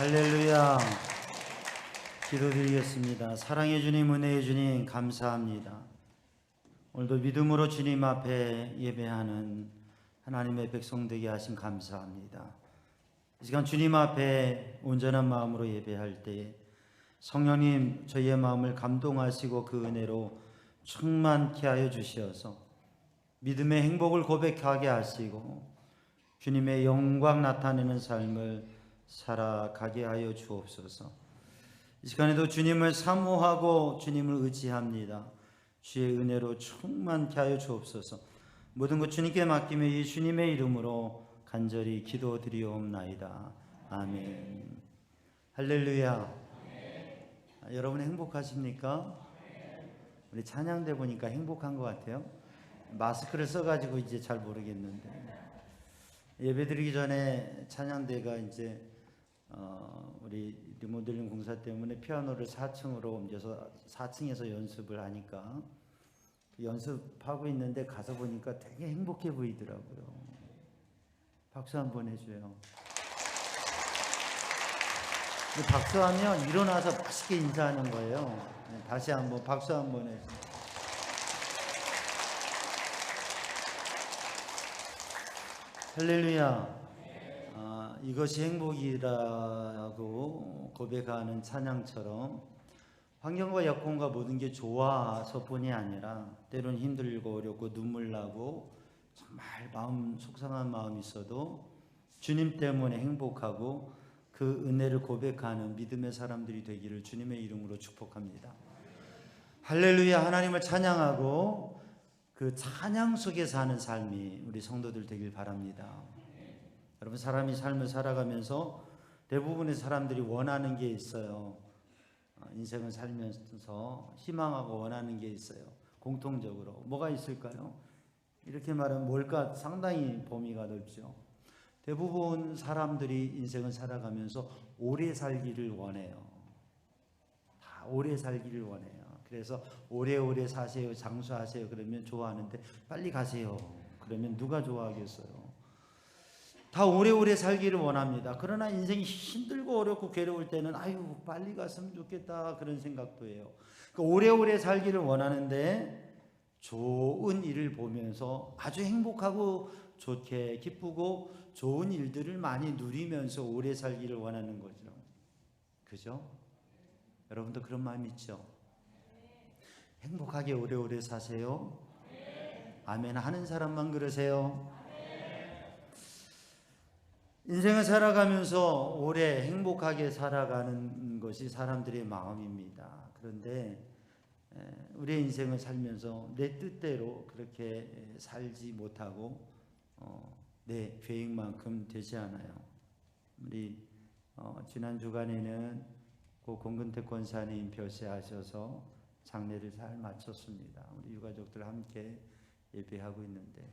할렐루야. 기도드리겠습니다. 사랑의 주님, 은혜의 주님, 감사합니다. 오늘도 믿음으로 주님 앞에 예배하는 하나님의 백성 되게 하심 감사합니다. 이 시간 주님 앞에 온전한 마음으로 예배할 때에 성령님 저희의 마음을 감동하시고 그 은혜로 충만케 하여 주시어서 믿음의 행복을 고백하게 하시고 주님의 영광 나타내는 삶을 살아가게 하여 주옵소서. 이 시간에도 주님을 사모하고 주님을 의지합니다. 주의 은혜로 충만케 하여 주옵소서. 모든 것 주님께 맡기며 이 주님의 이름으로 간절히 기도드리옵나이다. 아멘. 할렐루야. 여러분 행복하십니까? 우리 찬양대 보니까 행복한 것 같아요. 마스크를 써가지고 이제 잘 모르겠는데 예배드리기 전에 찬양대가 이제 우리 리모델링 공사 때문에 피아노를 4층으로 옮겨서 4층에서 연습을 하니까 연습하고 있는데 가서 보니까 되게 행복해 보이더라고요. 박수 한번 해줘요. 박수하면 일어나서 맛있게 인사하는 거예요. 다시 한번 박수 한번 해주세요. 할렐루야. 이것이 행복이라고 고백하는 찬양처럼 환경과 여건과 모든 게 좋아서뿐이 아니라 때로는 힘들고 어렵고 눈물 나고 정말 마음 속상한 마음이 있어도 주님 때문에 행복하고 그 은혜를 고백하는 믿음의 사람들이 되기를 주님의 이름으로 축복합니다. 할렐루야. 하나님을 찬양하고 그 찬양 속에 사는 삶이 우리 성도들 되길 바랍니다. 여러분, 사람이 삶을 살아가면서 대부분의 사람들이 원하는 게 있어요. 인생을 살면서 희망하고 원하는 게 있어요. 공통적으로 뭐가 있을까요? 이렇게 말하면 뭘까? 상당히 범위가 넓죠. 대부분 사람들이 인생을 살아가면서 오래 살기를 원해요. 다 오래 살기를 원해요. 그래서 오래오래 사세요, 장수하세요 그러면 좋아하는데 빨리 가세요 그러면 누가 좋아하겠어요? 다 오래오래 살기를 원합니다. 그러나 인생이 힘들고 어렵고 괴로울 때는 아유 빨리 갔으면 좋겠다 그런 생각도 해요. 오래오래 살기를 원하는데 좋은 일을 보면서 아주 행복하고 좋게 기쁘고 좋은 일들을 많이 누리면서 오래 살기를 원하는 거죠. 그죠? 여러분도 그런 마음 있죠? 행복하게 오래오래 사세요. 아멘 하는 사람만 그러세요. 인생을 살아가면서 오래 행복하게 살아가는 것이 사람들의 마음입니다. 그런데 우리의 인생을 살면서 내 뜻대로 그렇게 살지 못하고 내 계획만큼 되지 않아요. 우리 지난 주간에는 고 공근택 권사님 별세하셔서 장례를 잘 마쳤습니다. 우리 유가족들 함께 예배하고 있는데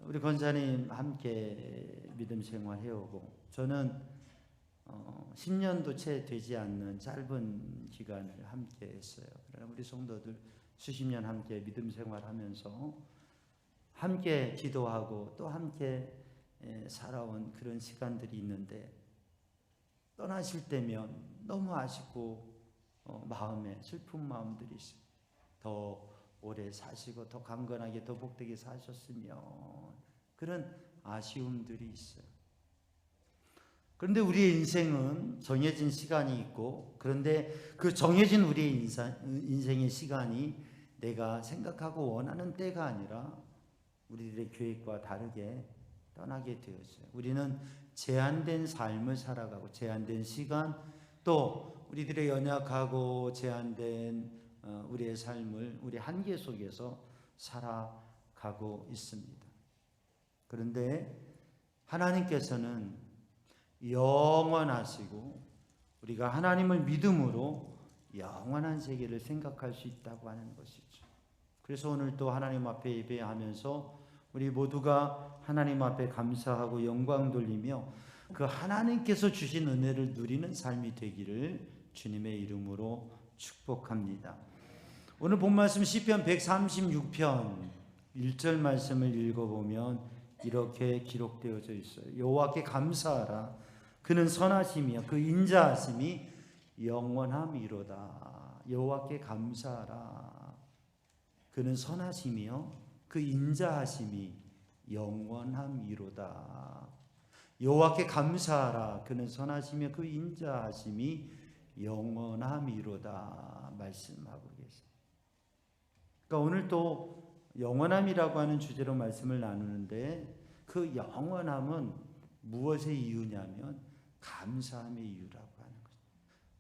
우리 권사님 함께 믿음 생활 해오고 저는 10년도 채 되지 않는 짧은 기간을 함께 했어요. 그러나 우리 성도들 수십 년 함께 믿음 생활하면서 함께 기도하고 또 함께 살아온 그런 시간들이 있는데 떠나실 때면 너무 아쉽고 마음에 슬픈 마음들이 있어요. 더 오래 사시고 더 강건하게 더 복되게 사셨으면 그런 아쉬움들이 있어요. 그런데 우리의 인생은 정해진 시간이 있고 그런데 그 정해진 우리의 인생의 시간이 내가 생각하고 원하는 때가 아니라 우리들의 계획과 다르게 떠나게 되었어요. 우리는 제한된 삶을 살아가고 제한된 시간 또 우리들의 연약하고 제한된 우리의 삶을 우리 한계 속에서 살아가고 있습니다. 그런데 하나님께서는 영원하시고 우리가 하나님을 믿음으로 영원한 세계를 생각할 수 있다고 하는 것이죠. 그래서 오늘 또 하나님 앞에 예배하면서 우리 모두가 하나님 앞에 감사하고 영광 돌리며 그 하나님께서 주신 은혜를 누리는 삶이 되기를 주님의 이름으로 축복합니다. 오늘 본 말씀 시편 136편 1절 말씀을 읽어보면 이렇게 기록되어져 있어요. 여호와께 감사하라. 그는 선하시며 그 인자하심이 영원함이로다. 여호와께 감사하라. 그는 선하시며 그 인자하심이 영원함이로다. 여호와께 감사하라. 그는 선하시며 그 인자하심이 영원함이로다 말씀하고 계십니다. 그러니까 오늘 또 영원함이라고 하는 주제로 말씀을 나누는데 그 영원함은 무엇의 이유냐면 감사함의 이유라고 하는 거죠.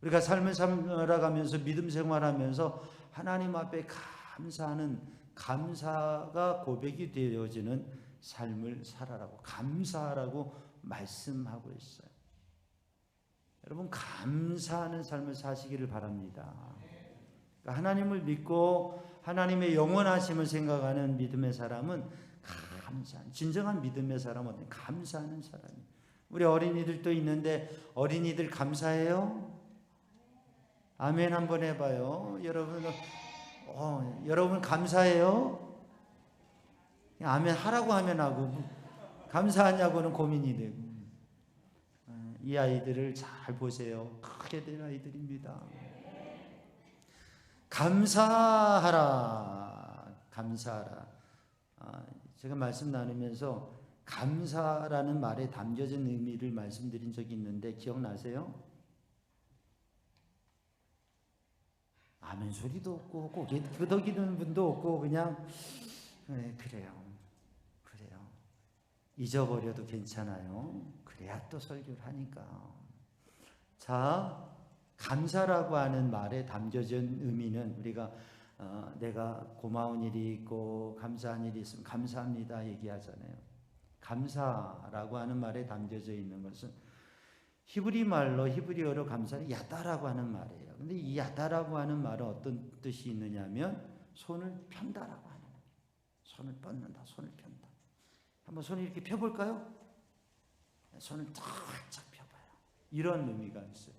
우리가 삶을 살아가면서 믿음 생활하면서 하나님 앞에 감사하는 감사가 고백이 되어지는 삶을 살아라고 감사하라고 말씀하고 있어요. 여러분 감사하는 삶을 사시기를 바랍니다. 그러니까 하나님을 믿고 하나님의 영원하심을 생각하는 믿음의 사람은 감사한 진정한 믿음의 사람은 감사하는 사람이에요. 우리 어린이들도 있는데 어린이들 감사해요? 아멘 한번 해봐요. 여러분 감사해요? 아멘 하라고 하면 하고 감사하냐고는 고민이 되고. 이 아이들을 잘 보세요. 크게 된 아이들입니다. 감사하라. 감사하라. 제가 말씀 나누면서 감사라는 말에 담겨진 의미를 말씀드린 적이 있는데 기억나세요? 아멘 소리도 없고 고개 끄덕이는 분도 없고 그냥 그래요. 잊어버려도 괜찮아요. 그래야 또 설교를 하니까. 자, 감사라고 하는 말에 담겨진 의미는 우리가 내가 고마운 일이 있고 감사한 일이 있으면 감사합니다 얘기하잖아요. 감사라고 하는 말에 담겨져 있는 것은 히브리어로 감사는 야다라고 하는 말이에요. 근데 이 야다라고 하는 말은 어떤 뜻이 있느냐면 손을 편다라고 하는 거예요. 손을 뻗는다, 손을 편다. 한번 손을 이렇게 펴볼까요? 손을 살짝 펴봐요. 이런 의미가 있어요.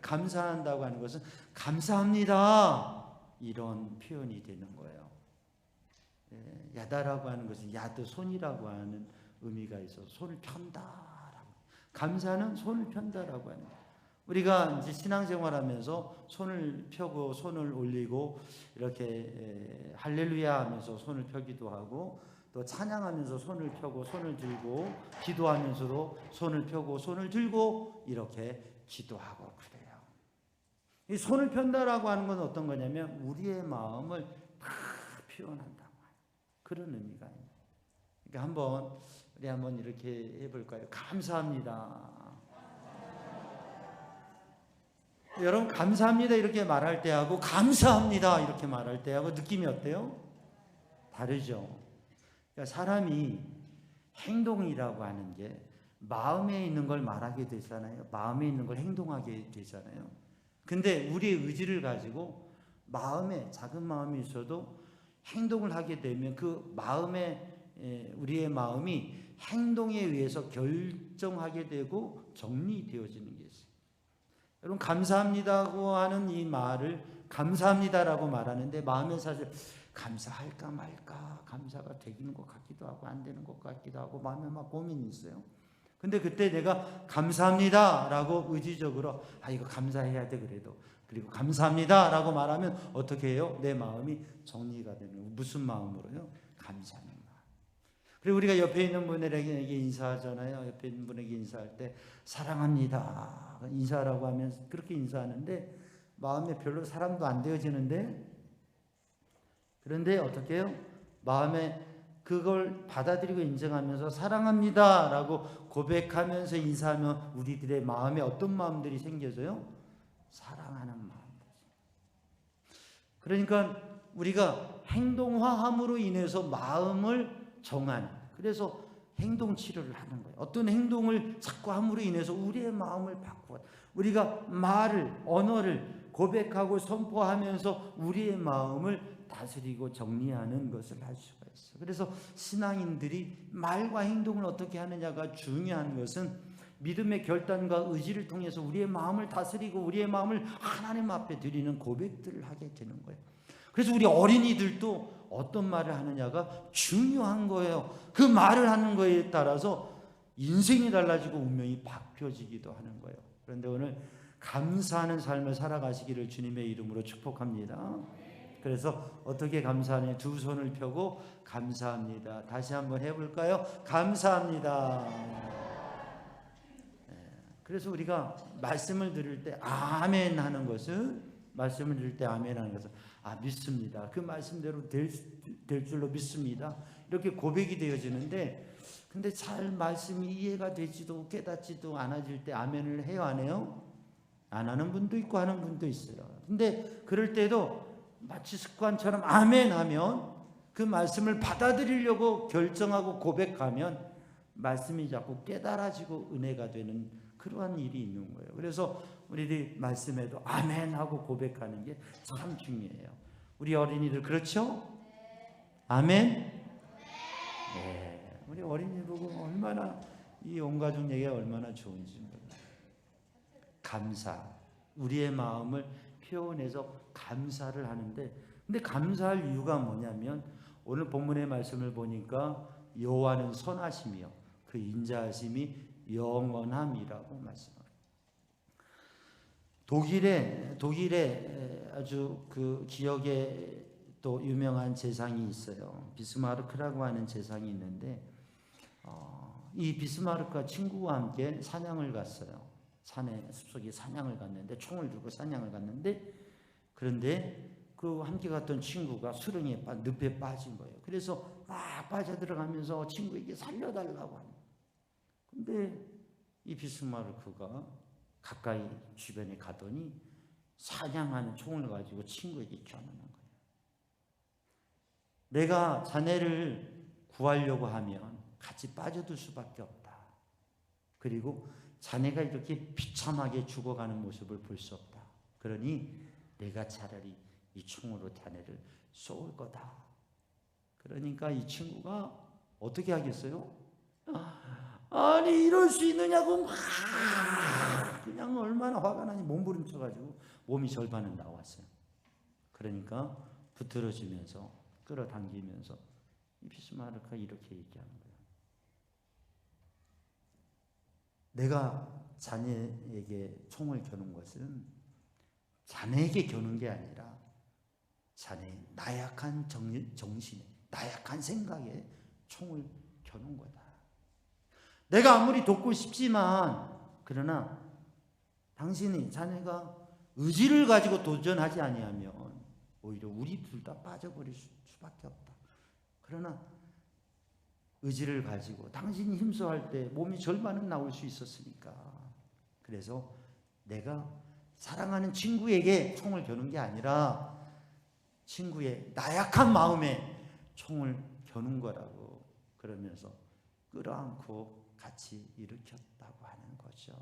감사한다고 하는 것은 감사합니다 이런 표현이 되는 거예요. 야다라고 하는 것은 야드 손이라고 하는 의미가 있어서 손을 편다라고. 감사는 손을 편다라고 하는 거예요. 우리가 이제 신앙생활하면서 손을 펴고 손을 올리고 이렇게 할렐루야 하면서 손을 펴기도 하고 또 찬양하면서 손을 펴고 손을 들고 기도하면서도 손을 펴고 손을 들고 이렇게 기도하고 그래요. 이 손을 편다라고 하는 건 어떤 거냐면 우리의 마음을 표현한다고 하는 그런 의미가 있는. 그러니까 우리 한번 이렇게 해볼까요? 감사합니다. 여러분 감사합니다 이렇게 말할 때하고 감사합니다 이렇게 말할 때하고 느낌이 어때요? 다르죠. 그러니까 사람이 행동이라고 하는 게 마음에 있는 걸 말하게 되잖아요. 마음에 있는 걸 행동하게 되잖아요. 근데 우리의 의지를 가지고 작은 마음이 있어도 행동을 하게 되면 그 우리의 마음이 행동에 의해서 결정하게 되고 정리되어지는 게 있어요. 여러분 감사합니다고 하는 이 말을 감사합니다라고 말하는데 마음에 사실 감사할까 말까 감사가 되는 것 같기도 하고 안 되는 것 같기도 하고 마음에 막 고민이 있어요. 근데 그때 내가 감사합니다라고 의지적으로 이거 감사해야 돼 그래도 그리고 감사합니다라고 말하면 어떻게 해요? 내 마음이 정리가 되는 거예요. 무슨 마음으로요? 감사하는 마음. 그리고 우리가 옆에 있는 분에게 인사하잖아요. 옆에 있는 분에게 인사할 때 사랑합니다 인사라고 하면 그렇게 인사하는데 마음에 별로 사랑도 안 되어지는데 그런데 어떻게 해요? 마음에 그걸 받아들이고 인정하면서 사랑합니다라고 고백하면서 인사하면 우리들의 마음에 어떤 마음들이 생겨져요? 사랑하는 마음. 그러니까 우리가 행동화함으로 인해서 마음을 정하는 그래서 행동 치료를 하는 거예요. 어떤 행동을 자꾸 함으로 인해서 우리의 마음을 바꾸어 우리가 언어를 고백하고 선포하면서 우리의 마음을 다스리고 정리하는 것을 할 수가 있어요. 그래서 신앙인들이 말과 행동을 어떻게 하느냐가 중요한 것은 믿음의 결단과 의지를 통해서 우리의 마음을 다스리고 우리의 마음을 하나님 앞에 드리는 고백들을 하게 되는 거예요. 그래서 우리 어린이들도 어떤 말을 하느냐가 중요한 거예요. 그 말을 하는 거에 따라서 인생이 달라지고 운명이 바뀌어지기도 하는 거예요. 그런데 오늘 감사하는 삶을 살아가시기를 주님의 이름으로 축복합니다. 그래서 어떻게 감사하냐? 두 손을 펴고 감사합니다. 다시 한번 해볼까요? 감사합니다. 그래서 우리가 말씀을 들을 때 아멘 하는 것은, 말씀을 들을 때 아멘 하는 것은, 믿습니다, 그 말씀대로 될 줄로 믿습니다, 이렇게 고백이 되어지는데, 근데 잘 말씀이 이해가 되지도 깨닫지도 않아질 때 아멘을 해요, 안 해요? 안 하는 분도 있고 하는 분도 있어요. 근데 그럴 때도 마치 습관처럼 아멘 하면, 그 말씀을 받아들이려고 결정하고 고백하면 말씀이 자꾸 깨달아지고 은혜가 되는 그러한 일이 있는 거예요. 그래서 우리들이 말씀에도 아멘 하고 고백하는 게 참 중요해요. 우리 어린이들 그렇죠? 아멘? 네. 우리 어린이 보고 얼마나 이 온 가족 얘기가 얼마나 좋은지 몰라요. 감사. 우리의 마음을 표현해서 감사를 하는데, 근데 감사할 이유가 뭐냐면, 오늘 본문의 말씀을 보니까 여호와는 선하시며 그 인자하심이 영원함이라고 말씀합니다. 독일에 아주 그 기억에 또 유명한 제상이 있어요. 비스마르크라고 하는 제상이 있는데, 이 비스마르크가 친구와 함께 사냥을 갔어요. 산에, 숲속에 사냥을 갔는데, 총을 들고 사냥을 갔는데, 그런데 그 함께 갔던 친구가 수렁에 늪에 빠진 거예요. 그래서 막 빠져들어가면서 친구에게 살려달라고 합니다. 근데 이 비스마르크가 가까이 주변에 가더니 사냥하는 총을 가지고 친구에게 겨누는 거예요. 내가 자네를 구하려고 하면 같이 빠져들 수밖에 없다. 그리고 자네가 이렇게 비참하게 죽어가는 모습을 볼 수 없다. 그러니 내가 차라리 이 총으로 자네를 쏠 거다. 그러니까 이 친구가 어떻게 하겠어요? 아니 이럴 수 있느냐고 막 그냥 얼마나 화가 나니 몸부림쳐가지고 몸이 절반은 나왔어요. 그러니까 붙들어주면서 끌어당기면서 이 비스마르크가 이렇게 얘기하는 거예요. 내가 자네에게 총을 겨눈 것은 자네에게 겨눈 게 아니라 자네의 나약한 정신에, 나약한 생각에 총을 겨눈 거다. 내가 아무리 돕고 싶지만, 그러나 당신이, 자네가 의지를 가지고 도전하지 아니하면 오히려 우리 둘 다 빠져버릴 수밖에 없다. 그러나 의지를 가지고 당신이 힘써할 때 몸이 절반은 나올 수 있었으니까, 그래서 내가 사랑하는 친구에게 총을 겨눈 게 아니라 친구의 나약한 마음에 총을 겨눈 거라고, 그러면서 끌어안고 같이 일으켰다고 하는 거죠.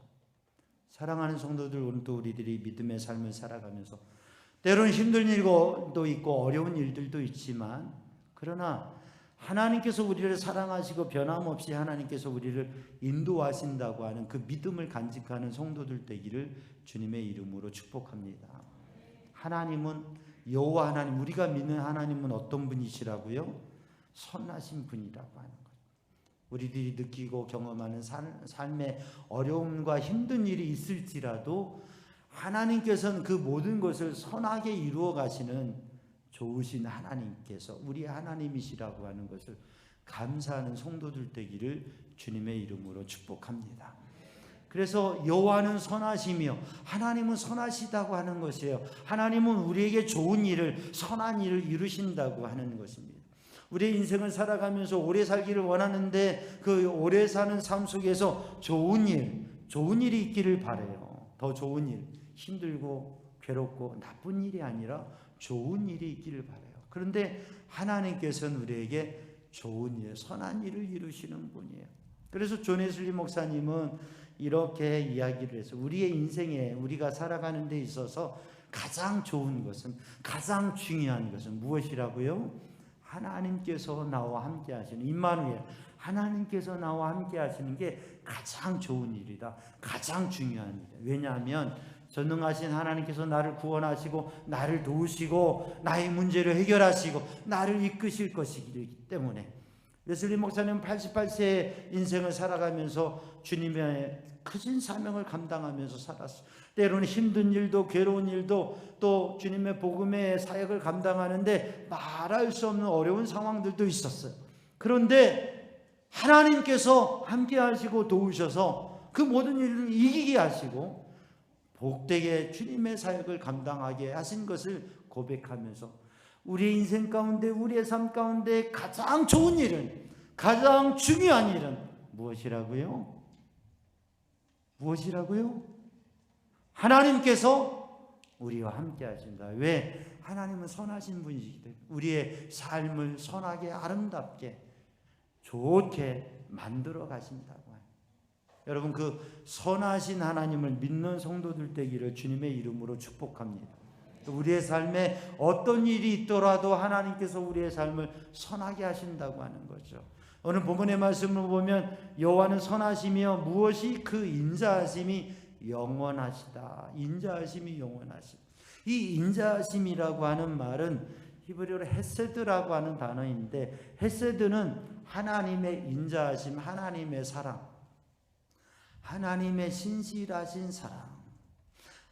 사랑하는 성도들, 오늘도 우리들이 믿음의 삶을 살아가면서 때로는 힘든 일도 있고 어려운 일들도 있지만, 그러나 하나님께서 우리를 사랑하시고 변함없이 하나님께서 우리를 인도하신다고 하는 그 믿음을 간직하는 성도들 되기를 주님의 이름으로 축복합니다. 하나님은, 여호와 하나님, 우리가 믿는 하나님은 어떤 분이시라고요? 선하신 분이라고 하는 거예요. 우리들이 느끼고 경험하는 삶의 어려움과 힘든 일이 있을지라도 하나님께서는 그 모든 것을 선하게 이루어 가시는 좋으신 하나님께서 우리 하나님이시라고 하는 것을 감사하는 성도들 되기를 주님의 이름으로 축복합니다. 그래서 여호와는 선하시며 하나님은 선하시다고 하는 것이에요. 하나님은 우리에게 좋은 일을, 선한 일을 이루신다고 하는 것입니다. 우리의 인생을 살아가면서 오래 살기를 원하는데 그 오래 사는 삶 속에서 좋은 일이 있기를 바라요. 더 좋은 일, 힘들고 괴롭고 나쁜 일이 아니라 좋은 일이 있기를 바라요. 그런데 하나님께서는 우리에게 좋은 일, 선한 일을 이루시는 분이에요. 그래서 존 웨슬리 목사님은 이렇게 이야기를 해서, 우리의 인생에, 우리가 살아가는 데 있어서 가장 좋은 것은, 가장 중요한 것은 무엇이라고요? 하나님께서 나와 함께 하시는, 임마누엘, 하나님께서 나와 함께 하시는 게 가장 좋은 일이다. 가장 중요한 일이다. 왜냐하면 전능하신 하나님께서 나를 구원하시고 나를 도우시고 나의 문제를 해결하시고 나를 이끄실 것이기 때문에 레슬리 목사님 88세의 인생을 살아가면서 주님의 크신 사명을 감당하면서 살았어요. 때로는 힘든 일도 괴로운 일도 또 주님의 복음의 사역을 감당하는데 말할 수 없는 어려운 상황들도 있었어요. 그런데 하나님께서 함께 하시고 도우셔서 그 모든 일을 이기게 하시고 복되게 주님의 사역을 감당하게 하신 것을 고백하면서 우리의 인생 가운데, 우리의 삶 가운데 가장 좋은 일은, 가장 중요한 일은 무엇이라고요? 무엇이라고요? 하나님께서 우리와 함께 하신다. 왜? 하나님은 선하신 분이시기 때문에 우리의 삶을 선하게, 아름답게, 좋게 만들어 가신다고 해요. 여러분, 그 선하신 하나님을 믿는 성도들 되기를 주님의 이름으로 축복합니다. 우리의 삶에 어떤 일이 있더라도 하나님께서 우리의 삶을 선하게 하신다고 하는 거죠. 오늘 본문의 말씀을 보면 여호와는 선하시며 무엇이 그 인자하심이 영원하시다. 인자하심이 영원하시다. 이 인자하심이라고 하는 말은 히브리어로 헤세드라고 하는 단어인데, 헤세드는 하나님의 인자하심, 하나님의 사랑, 하나님의 신실하신 사랑,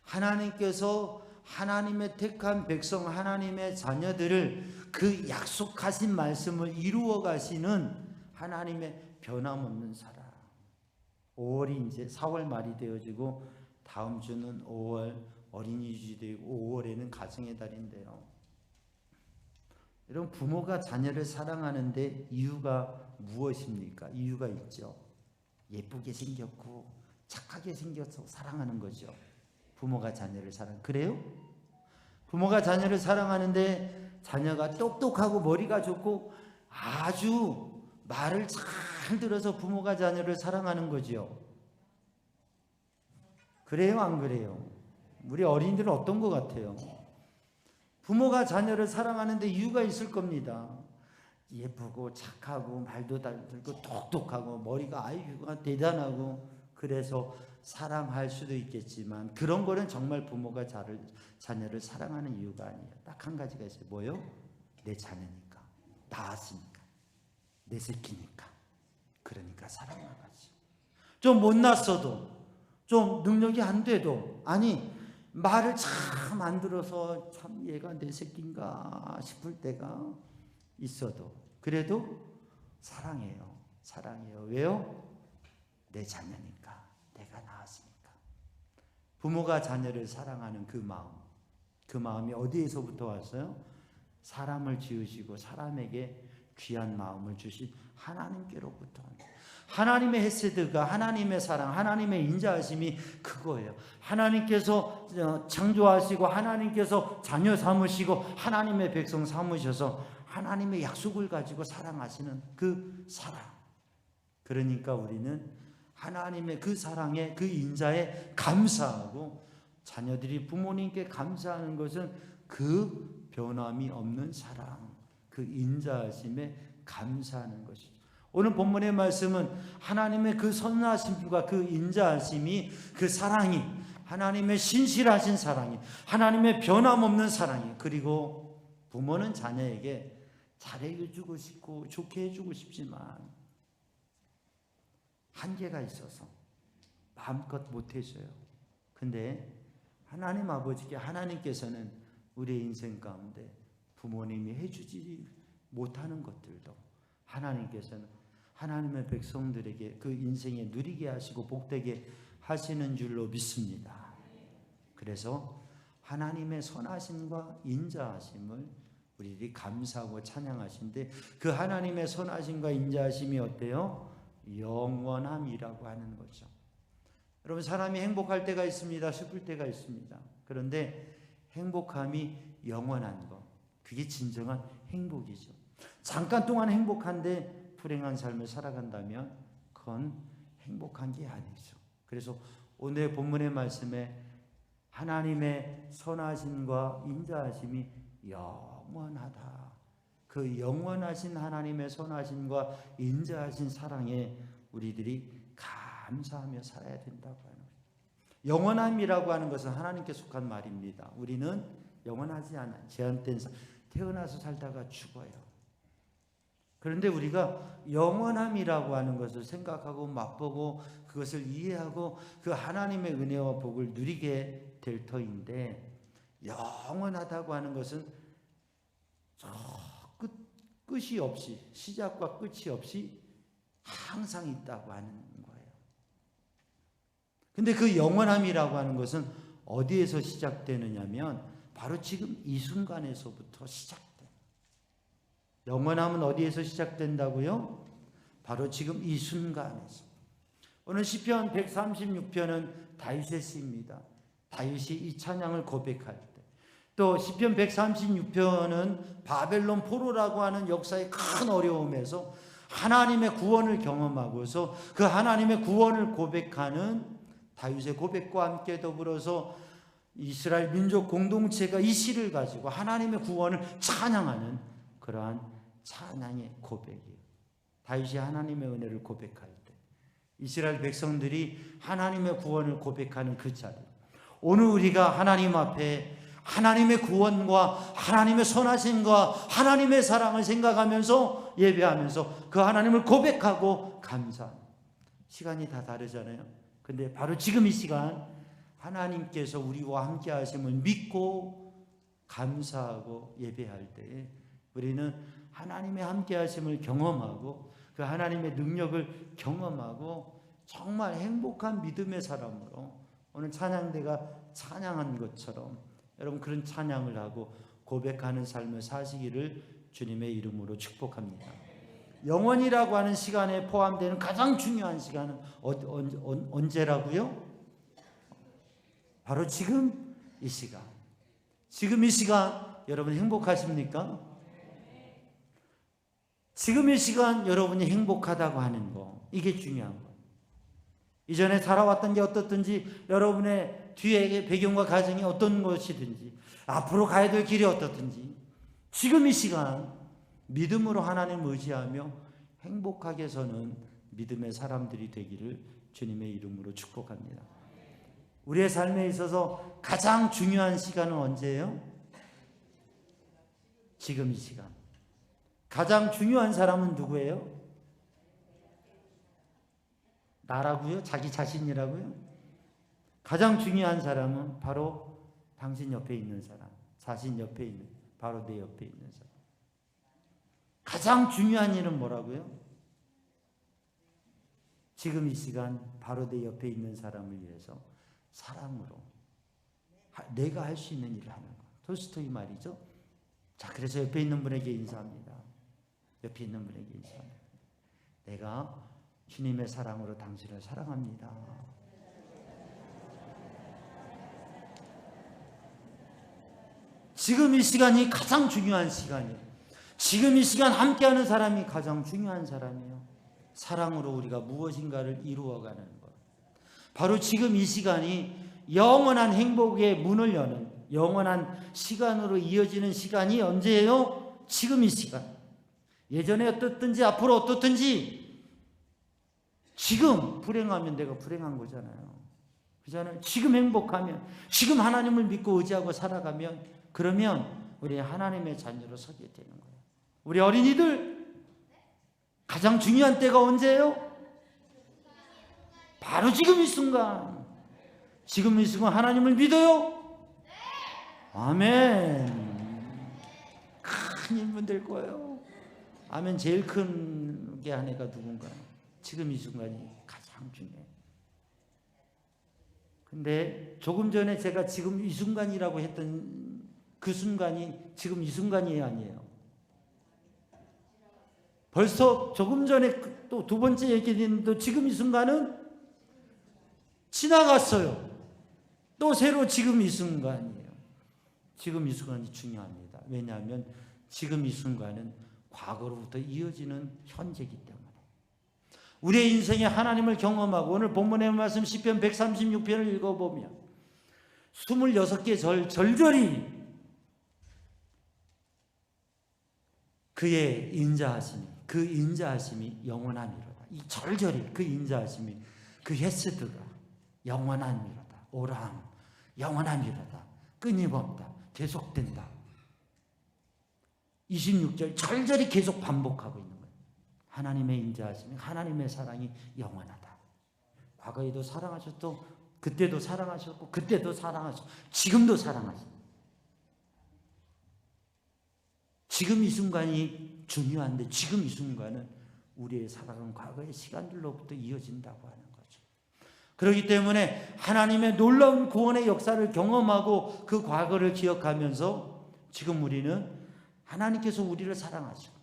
하나님께서 하나님의 택한 백성, 하나님의 자녀들을 그 약속하신 말씀을 이루어 가시는 하나님의 변함없는 사랑. 5월이 이제 4월 말이 되어지고 다음 주는 5월 어린이집이 되고 5월에는 가정의 달인데요. 여러분, 부모가 자녀를 사랑하는데 이유가 무엇입니까? 이유가 있죠. 예쁘게 생겼고 착하게 생겨서 사랑하는 거죠. 부모가 자녀를 사랑. 그래요? 부모가 자녀를 사랑하는데 자녀가 똑똑하고 머리가 좋고 아주 말을 잘 들어서 부모가 자녀를 사랑하는 거죠. 그래요? 안 그래요? 우리 어린이들은 어떤 것 같아요? 부모가 자녀를 사랑하는데 이유가 있을 겁니다. 예쁘고 착하고 말도 잘 듣고 똑똑하고 머리가 IQ가 대단하고 그래서 사랑할 수도 있겠지만 그런 거는 정말 부모가 자녀를 사랑하는 이유가 아니에요. 딱 한 가지가 있어요. 뭐요? 내 자녀니까, 낳았으니까, 내 새끼니까, 그러니까 사랑하지. 좀 못났어도, 좀 능력이 안 돼도, 아니 말을 참 안 들어서 참 얘가 내 새끼인가 싶을 때가 있어도 그래도 사랑해요. 사랑해요. 왜요? 내 자녀니까, 내가 낳았으니까. 부모가 자녀를 사랑하는 그 마음, 그 마음이 어디에서부터 왔어요? 사람을 지으시고 사람에게 귀한 마음을 주신 하나님께로부터. 하나님의 헤세드가, 하나님의 사랑, 하나님의 인자하심이 그거예요. 하나님께서 창조하시고 하나님께서 자녀 삼으시고 하나님의 백성 삼으셔서 하나님의 약속을 가지고 사랑하시는 그 사랑. 그러니까 우리는 하나님의 그 사랑에, 그 인자에 감사하고 자녀들이 부모님께 감사하는 것은 그 변함이 없는 사랑, 그 인자하심에 감사하는 것이죠. 오늘 본문의 말씀은 하나님의 그 선하심과 그 인자하심이, 그 사랑이, 하나님의 신실하신 사랑이, 하나님의 변함없는 사랑이, 그리고 부모는 자녀에게 잘해주고 싶고 좋게 해주고 싶지만 한계가 있어서 마음껏 못해줘요. 근데 하나님 아버지께, 하나님께서는 우리의 인생 가운데 부모님이 해주지 못하는 것들도 하나님께서는 하나님의 백성들에게 그 인생에 누리게 하시고 복되게 하시는 줄로 믿습니다. 그래서 하나님의 선하심과 인자하심을 우리들이 감사하고 찬양하신데, 그 하나님의 선하심과 인자하심이 어때요? 영원함이라고 하는 거죠. 여러분, 사람이 행복할 때가 있습니다. 슬플 때가 있습니다. 그런데 행복함이 영원한 것, 그게 진정한 행복이죠. 잠깐 동안 행복한데 불행한 삶을 살아간다면 그건 행복한 게 아니죠. 그래서 오늘 본문의 말씀에 하나님의 선하심과 인자하심이 영원하다. 그 영원하신 하나님의 선하심과 인자하신 사랑에 우리들이 감사하며 살아야 된다고 하는 거예요. 영원함이라고 하는 것은 하나님께 속한 말입니다. 우리는 영원하지 않아. 제한된 태어나서 살다가 죽어요. 그런데 우리가 영원함이라고 하는 것을 생각하고 맛보고 그것을 이해하고 그 하나님의 은혜와 복을 누리게 될 터인데, 영원하다고 하는 것은 저 끝이 없이, 시작과 끝이 없이 항상 있다고 하는 거예요. 근데 그 영원함이라고 하는 것은 어디에서 시작되느냐면 바로 지금 이 순간에서부터 시작돼요. 영원함은 어디에서 시작된다고요? 바로 지금 이 순간에서. 오늘 시편 136편은 다윗의 시입니다. 다윗이 이 찬양을 고백할 때, 또 시편 136편은 바벨론 포로라고 하는 역사의 큰 어려움에서 하나님의 구원을 경험하고서 그 하나님의 구원을 고백하는 다윗의 고백과 함께 더불어서 이스라엘 민족 공동체가 이 시를 가지고 하나님의 구원을 찬양하는 그러한 찬양의 고백이에요. 다윗이 하나님의 은혜를 고백할 때, 이스라엘 백성들이 하나님의 구원을 고백하는 그 자리, 오늘 우리가 하나님 앞에 하나님의 구원과 하나님의 선하심과 하나님의 사랑을 생각하면서 예배하면서 그 하나님을 고백하고 감사하는 시간이 다 다르잖아요. 근데 바로 지금 이 시간 하나님께서 우리와 함께 하심을 믿고 감사하고 예배할 때 우리는 하나님의 함께 하심을 경험하고 그 하나님의 능력을 경험하고 정말 행복한 믿음의 사람으로 오늘 찬양대가 찬양한 것처럼 여러분 그런 찬양을 하고 고백하는 삶을 사시기를 주님의 이름으로 축복합니다. 영원이라고 하는 시간에 포함되는 가장 중요한 시간은 언제라고요? 바로 지금 이 시간. 지금 이 시간 여러분 행복하십니까? 지금 이 시간 여러분이 행복하다고 하는 거, 이게 중요한 거예요. 이전에 살아왔던 게 어떻든지, 여러분의 뒤에 배경과 가정이 어떤 것이든지, 앞으로 가야 될 길이 어떻든지, 지금 이 시간 믿음으로 하나님을 의지하며 행복하게 사는 믿음의 사람들이 되기를 주님의 이름으로 축복합니다. 우리의 삶에 있어서 가장 중요한 시간은 언제예요? 지금 이 시간. 가장 중요한 사람은 누구예요? 나라고요? 자기 자신이라고요? 가장 중요한 사람은 바로 당신 옆에 있는 사람, 자신 옆에 있는, 바로 내 옆에 있는 사람. 가장 중요한 일은 뭐라고요? 지금 이 시간 바로 내 옆에 있는 사람을 위해서 사랑으로 내가 할 수 있는 일을 하는 거. 톨스토이 말이죠. 자, 그래서 옆에 있는 분에게 인사합니다. 옆에 있는 분에게 인사합니다. 내가 주님의 사랑으로 당신을 사랑합니다. 지금 이 시간이 가장 중요한 시간이에요. 지금 이 시간 함께하는 사람이 가장 중요한 사람이에요. 사랑으로 우리가 무엇인가를 이루어가는 것. 바로 지금 이 시간이 영원한 행복의 문을 여는 영원한 시간으로 이어지는 시간이 언제예요? 지금 이 시간. 예전에 어떻든지 앞으로 어떻든지 지금 불행하면 내가 불행한 거잖아요. 그렇잖아요. 지금 행복하면, 지금 하나님을 믿고 의지하고 살아가면, 그러면 우리 하나님의 자녀로 서게 되는 거예요. 우리 어린이들 가장 중요한 때가 언제예요? 바로 지금 이 순간. 지금 이 순간 하나님을 믿어요? 아멘. 큰 인문 될 거예요. 아멘. 제일 큰 게 한 애가 누군가. 지금 이 순간이 가장 중요해요. 근데 조금 전에 제가 지금 이 순간이라고 했던 그 순간이 지금 이 순간이 아니에요. 벌써 조금 전에 또 두 번째 얘기했는데 지금 이 순간은 지나갔어요. 또 새로 지금 이 순간이에요. 지금 이 순간이 중요합니다. 왜냐하면 지금 이 순간은 과거로부터 이어지는 현재이기 때문에. 우리의 인생에 하나님을 경험하고 오늘 본문의 말씀 시편 136편을 읽어보면 26개 절절히 그의 인자하심이, 그 인자하심이 영원하니로다. 이 절절히 그 인자하심이, 그 헤세드가 영원하니로다. 오람 영원하니로다. 끊임없다. 계속된다. 26절 절절히 계속 반복하고 있는 거예요. 하나님의 인자하심이, 하나님의 사랑이 영원하다. 과거에도 사랑하셨고, 그때도 사랑하셨고, 그때도 사랑하셨고, 지금도 사랑하십니다. 지금 이 순간이 중요한데, 지금 이 순간은 우리의 사랑은 과거의 시간들로부터 이어진다고 하는 거죠. 그렇기 때문에 하나님의 놀라운 구원의 역사를 경험하고 그 과거를 기억하면서 지금 우리는 하나님께서 우리를 사랑하시고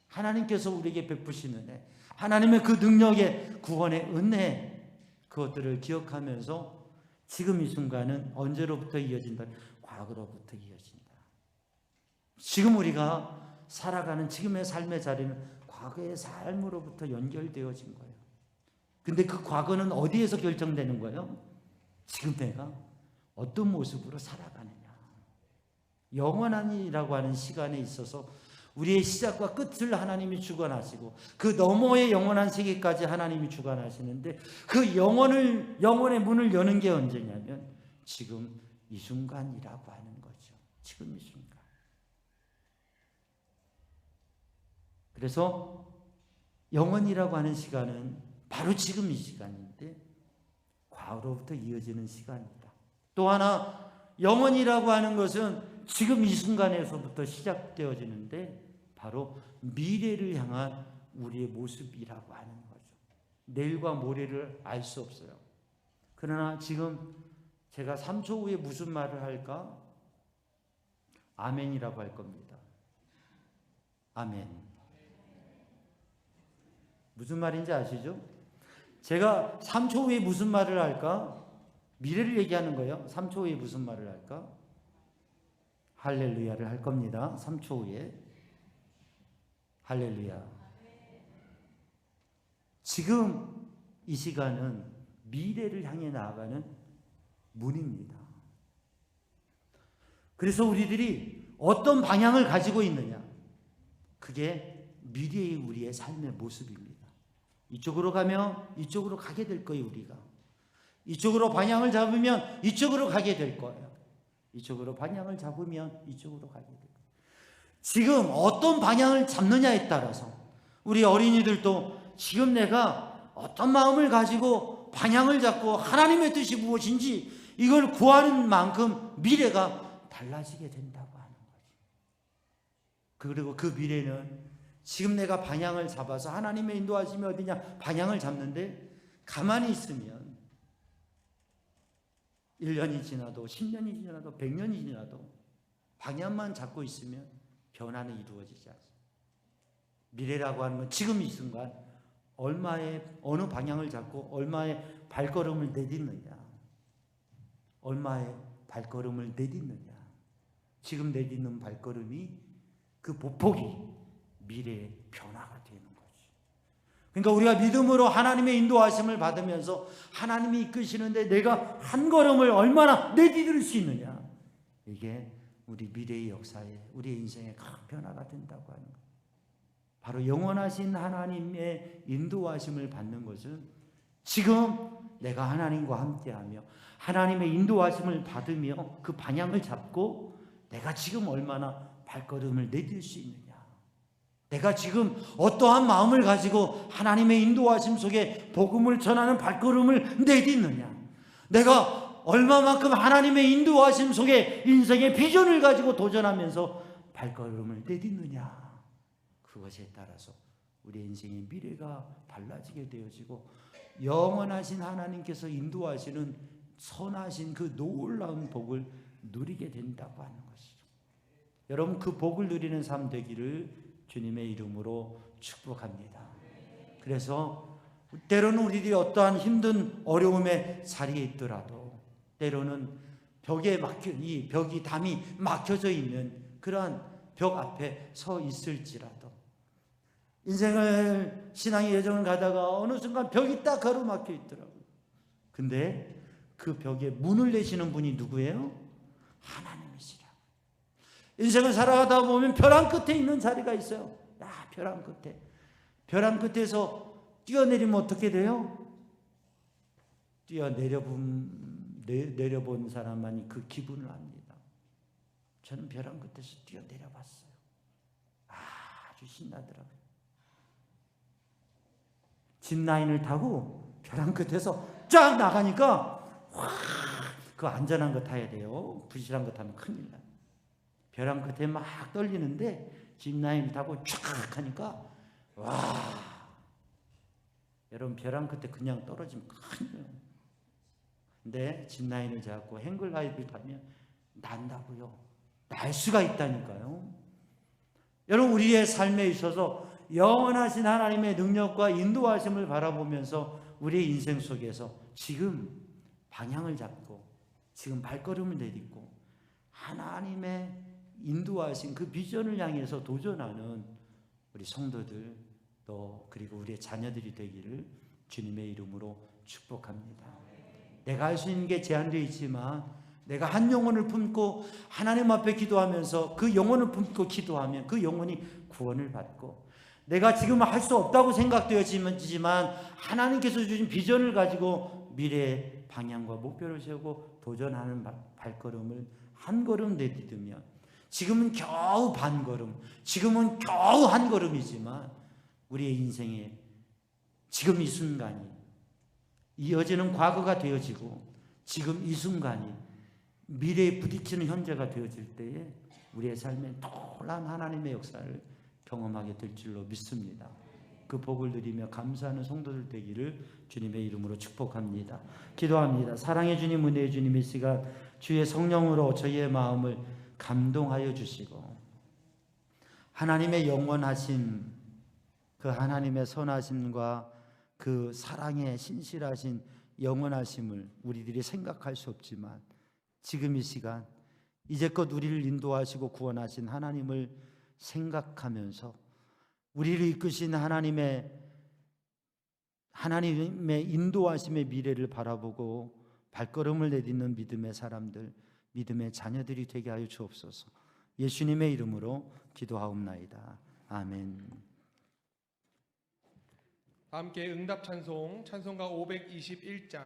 하나님께서 우리에게 베푸시는 은혜, 하나님의 그 능력의 구원의 은혜, 그것들을 기억하면서 지금 이 순간은 언제로부터 이어진다? 과거로부터 이어진다. 지금 우리가 살아가는 지금의 삶의 자리는 과거의 삶으로부터 연결되어진 거예요. 근데 그 과거는 어디에서 결정되는 거예요? 지금 내가 어떤 모습으로 살아가느냐. 영원한이라고 하는 시간에 있어서 우리의 시작과 끝을 하나님이 주관하시고 그 너머의 영원한 세계까지 하나님이 주관하시는데 그 영원의 문을 여는 게 언제냐면 지금 이 순간이라고 하는 거죠. 지금 이 순간. 그래서 영원이라고 하는 시간은 바로 지금 이 시간인데 과거로부터 이어지는 시간이다. 또 하나 영원이라고 하는 것은 지금 이 순간에서부터 시작되어지는데 바로 미래를 향한 우리의 모습이라고 하는 거죠. 내일과 모레를 알 수 없어요. 그러나 지금 제가 3초 후에 무슨 말을 할까? 아멘이라고 할 겁니다. 아멘. 무슨 말인지 아시죠? 제가 3초 후에 무슨 말을 할까? 미래를 얘기하는 거예요. 3초 후에 무슨 말을 할까? 할렐루야를 할 겁니다. 3초 후에. 할렐루야. 지금 이 시간은 미래를 향해 나아가는 문입니다. 그래서 우리들이 어떤 방향을 가지고 있느냐? 그게 미래의 우리의 삶의 모습입니다. 이쪽으로 가면 이쪽으로 가게 될 거예요, 우리가. 이쪽으로 방향을 잡으면 이쪽으로 가게 될 거예요. 이쪽으로 방향을 잡으면 이쪽으로 가게 될 거예요. 지금 어떤 방향을 잡느냐에 따라서 우리 어린이들도 지금 내가 어떤 마음을 가지고 방향을 잡고 하나님의 뜻이 무엇인지 이걸 구하는 만큼 미래가 달라지게 된다고 하는 거죠. 그리고 그 미래는 지금 내가 방향을 잡아서 하나님의 인도하심이 어디냐 방향을 잡는데 가만히 있으면 1년이 지나도 10년이 지나도 100년이 지나도 방향만 잡고 있으면 변화는 이루어지지 않습니다. 미래라고 하는 건 지금 이 순간 어느 방향을 잡고 얼마의 발걸음을 내딛느냐, 얼마의 발걸음을 내딛느냐, 지금 내딛는 발걸음이 그 보폭이 미래의 변화가 되는 거지. 그러니까 우리가 믿음으로 하나님의 인도하심을 받으면서 하나님이 이끄시는데 내가 한 걸음을 얼마나 내디딜 수 있느냐, 이게 우리 미래의 역사에 우리의 인생에 큰 변화가 된다고 하는 거예요. 바로 영원하신 하나님의 인도하심을 받는 것은 지금 내가 하나님과 함께하며 하나님의 인도하심을 받으며 그 방향을 잡고 내가 지금 얼마나 발걸음을 내딜 수 있느냐, 내가 지금 어떠한 마음을 가지고 하나님의 인도하심 속에 복음을 전하는 발걸음을 내딛느냐, 내가 얼마만큼 하나님의 인도하심 속에 인생의 비전을 가지고 도전하면서 발걸음을 내딛느냐, 그것에 따라서 우리 인생의 미래가 달라지게 되어지고 영원하신 하나님께서 인도하시는 선하신 그 놀라운 복을 누리게 된다고 하는 것이죠. 여러분, 그 복을 누리는 삶 되기를 주님의 이름으로 축복합니다. 그래서 때로는 우리들이 어떠한 힘든 어려움의 자리에 있더라도, 때로는 이 벽이 담이 막혀져 있는 그러한 벽 앞에 서 있을지라도, 신앙의 여정을 가다가 어느 순간 벽이 딱 가로막혀 있더라고요. 근데 그 벽에 문을 내시는 분이 누구예요? 하나님이시라. 인생을 살아가다 보면 벼랑 끝에 있는 자리가 있어요. 벼랑 끝에. 벼랑 끝에서 뛰어내리면 어떻게 돼요? 내려본 사람만이 그 기분을 압니다. 저는 벼랑 끝에서 뛰어내려봤어요. 아주 신나더라고요. 짚라인을 타고 벼랑 끝에서 쫙 나가니까 와, 그 안전한 거 타야 돼요. 부실한 거 타면 큰일 나요. 벼랑 끝에 막 떨리는데 짚라인을 타고 쫙 하니까 와, 여러분 벼랑 끝에 그냥 떨어지면 큰일 나요. 근데 짚라인을 잡고 행글라이드를 타면 난다고요. 날 수가 있다니까요. 여러분 우리의 삶에 있어서 영원하신 하나님의 능력과 인도하심을 바라보면서 우리의 인생 속에서 지금 방향을 잡고 지금 발걸음을 내딛고 하나님의 인도하신 그 비전을 향해서 도전하는 우리 성도들 또 그리고 우리의 자녀들이 되기를 주님의 이름으로 축복합니다. 내가 할 수 있는 게 제한되어 있지만 내가 한 영혼을 품고 하나님 앞에 기도하면서 그 영혼을 품고 기도하면 그 영혼이 구원을 받고 내가 지금 할 수 없다고 생각되어지만 하나님께서 주신 비전을 가지고 미래의 방향과 목표를 세우고 도전하는 발걸음을 한 걸음 내딛으면 지금은 겨우 반걸음, 지금은 겨우 한 걸음이지만 우리의 인생에 지금 이 순간이 이어지는 과거가 되어지고 지금 이 순간이 미래에 부딪히는 현재가 되어질 때에 우리의 삶에 놀라운 하나님의 역사를 경험하게 될 줄로 믿습니다. 그 복을 누리며 감사하는 성도들 되기를 주님의 이름으로 축복합니다. 기도합니다. 사랑의 주님, 은혜의 주님, 이 시간 주의 성령으로 저희의 마음을 감동하여 주시고 하나님의 영원하심, 그 하나님의 선하심과 그 사랑의 신실하신 영원하심을 우리들이 생각할 수 없지만 지금 이 시간 이제껏 우리를 인도하시고 구원하신 하나님을 생각하면서 우리를 이끄신 하나님의 인도하심의 미래를 바라보고 발걸음을 내딛는 믿음의 사람들, 믿음의 자녀들이 되게 하여 주옵소서. 예수님의 이름으로 기도하옵나이다. 아멘. 함께 응답 찬송가 521장